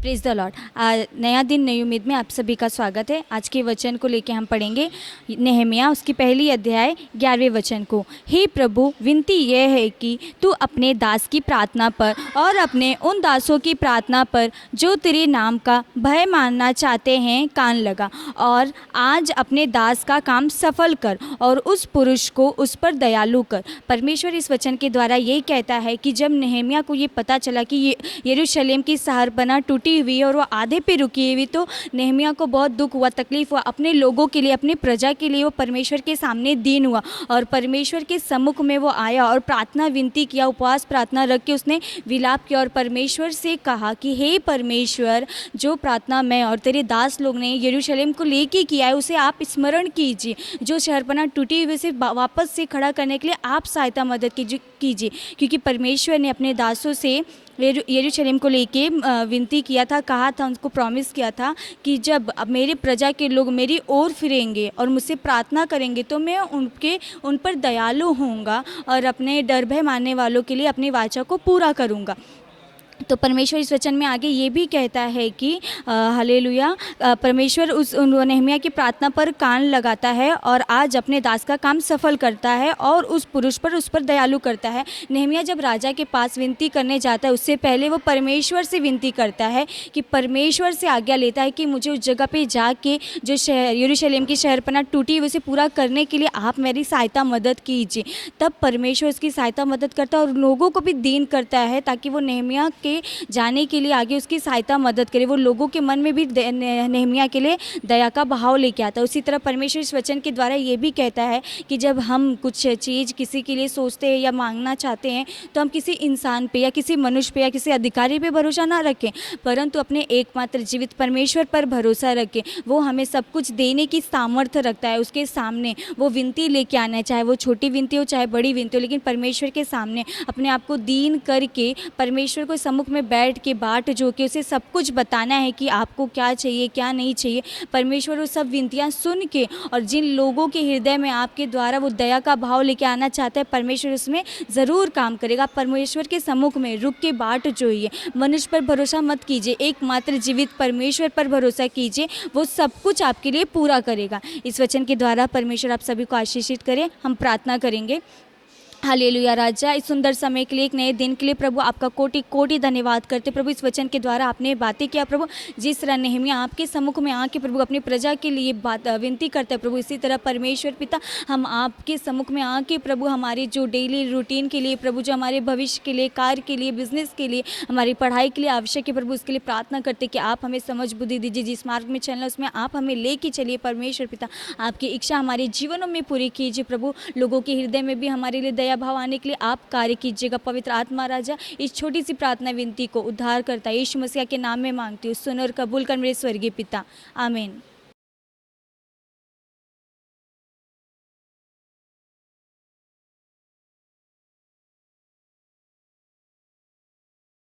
Praise the Lord. नया दिन नई उम्मीद में आप सभी का स्वागत है। आज के वचन को लेके हम पढ़ेंगे नहम्याह उसकी पहली अध्याय 11वें वचन को। हे प्रभु, विनती यह है कि तू अपने दास की प्रार्थना पर और अपने उन दासों की प्रार्थना पर जो तेरे नाम का भय मानना चाहते हैं कान लगा, और आज अपने दास का काम सफल कर और उस पुरुष को उस पर दयालु कर। परमेश्वर इस वचन के द्वारा यही कहता है कि जब नहम्याह को ये पता चला कि यरूशलेम की शहरपनाह टूटी हुई है और वो आधे पे रुकी हुई, तो नहम्याह को बहुत दुख हुआ, तकलीफ हुआ। अपने लोगों के लिए, अपने प्रजा के लिए वो परमेश्वर के सामने दीन हुआ और परमेश्वर के सम्मुख में वो आया और प्रार्थना विनती किया, उपवास प्रार्थना रख के उसने विलाप किया और परमेश्वर से कहा कि हे परमेश्वर, जो प्रार्थना मैं और तेरे दास लोग ने यरूशलेम को लेके किया है उसे आप स्मरण कीजिए। जो शहरपनाह टूटी हुई से वापस से खड़ा करने के लिए आप सहायता मदद कीजिए, क्योंकि परमेश्वर ने अपने दासों से यरूशलेम को लेके विनती किया था, कहा था, उनको प्रॉमिस किया था कि जब मेरे प्रजा के लोग मेरी ओर फिरेंगे और मुझसे प्रार्थना करेंगे तो मैं उन पर दयालु होऊंगा और अपने डर भय मानने वालों के लिए अपनी वाचा को पूरा करूंगा। तो परमेश्वर इस वचन में आगे ये भी कहता है कि हालेलुया, परमेश्वर उस नहम्याह की प्रार्थना पर कान लगाता है और आज अपने दास का काम सफल करता है और उस पुरुष पर उस पर दयालु करता है। नहम्याह जब राजा के पास विनती करने जाता है उससे पहले वो परमेश्वर से विनती करता है कि परमेश्वर से आज्ञा लेता है कि मुझे उस जगह पे जाके जो यरूशलेम की शहरपनाह टूटी उसे पूरा करने के लिए आप मेरी सहायता मदद कीजिए। तब परमेश्वर उसकी सहायता मदद करता है और लोगों को भी दीन करता है ताकि वो नहम्याह के जाने के लिए आगे उसकी सहायता मदद करे। वो लोगों के मन में भी नहम्याह के लिए दया का भाव लेके आता है। उसी तरह परमेश्वर इस वचन के द्वारा ये भी कहता है कि जब हम कुछ चीज़ किसी के लिए सोचते हैं या मांगना चाहते हैं तो हम किसी इंसान पे या किसी मनुष्य पे या किसी अधिकारी पे भरोसा ना रखें, परंतु अपने एकमात्र जीवित परमेश्वर पर भरोसा रखें। वो हमें सब कुछ देने की सामर्थ्य रखता है। उसके सामने वो विनती लेके आना है, चाहे वो छोटी विनती हो चाहे बड़ी विनती हो, लेकिन परमेश्वर के सामने अपने आप को दीन करके परमेश्वर को सम्मुख में बैठ के बाट जो कि उसे सब कुछ बताना है कि आपको क्या चाहिए क्या नहीं चाहिए। परमेश्वर वो सब विनतियाँ सुन के और जिन लोगों के हृदय में आपके द्वारा वो दया का भाव लेके आना चाहता है, परमेश्वर उसमें ज़रूर काम करेगा। परमेश्वर के सम्मुख में रुक के बाट जोइए, मनुष्य पर भरोसा मत कीजिए, एकमात्र जीवित परमेश्वर पर भरोसा कीजिए, वो सब कुछ आपके लिए पूरा करेगा। इस वचन के द्वारा परमेश्वर आप सभी को आशीषित करे। हम प्रार्थना करेंगे। हालेलुया राजा, इस सुंदर समय के लिए, एक नए दिन के लिए प्रभु आपका कोटि कोटि धन्यवाद करते प्रभु। इस वचन के द्वारा आपने बातें किया प्रभु, जिस तरह नहम्याह आपके सम्मुख में आके प्रभु अपनी प्रजा के लिए बात विनती करते हैं प्रभु, इसी तरह परमेश्वर पिता हम आपके सम्मुख में आके प्रभु हमारी जो डेली रूटीन के लिए प्रभु, जो हमारे भविष्य के लिए, कार्य के लिए, बिजनेस के लिए, हमारी पढ़ाई के लिए आवश्यक है प्रभु, उसके लिए प्रार्थना करते कि आप हमें समझ बुद्धि दीजिए। जिस मार्ग में चलना उसमें आप हमें लेके चलिए परमेश्वर पिता। आपकी इच्छा हमारे जीवनों में पूरी कीजिए प्रभु। लोगों के हृदय में भी हमारे लिए दया भाव आने के लिए आप कार्य कीजिएगा। पवित्र आत्मा राजा, इस छोटी सी प्रार्थना विनती को उद्धार करता यीशु मसीह के नाम में मांगती हूँ, सुन और कबूल कर मेरे स्वर्गीय पिता, आमीन।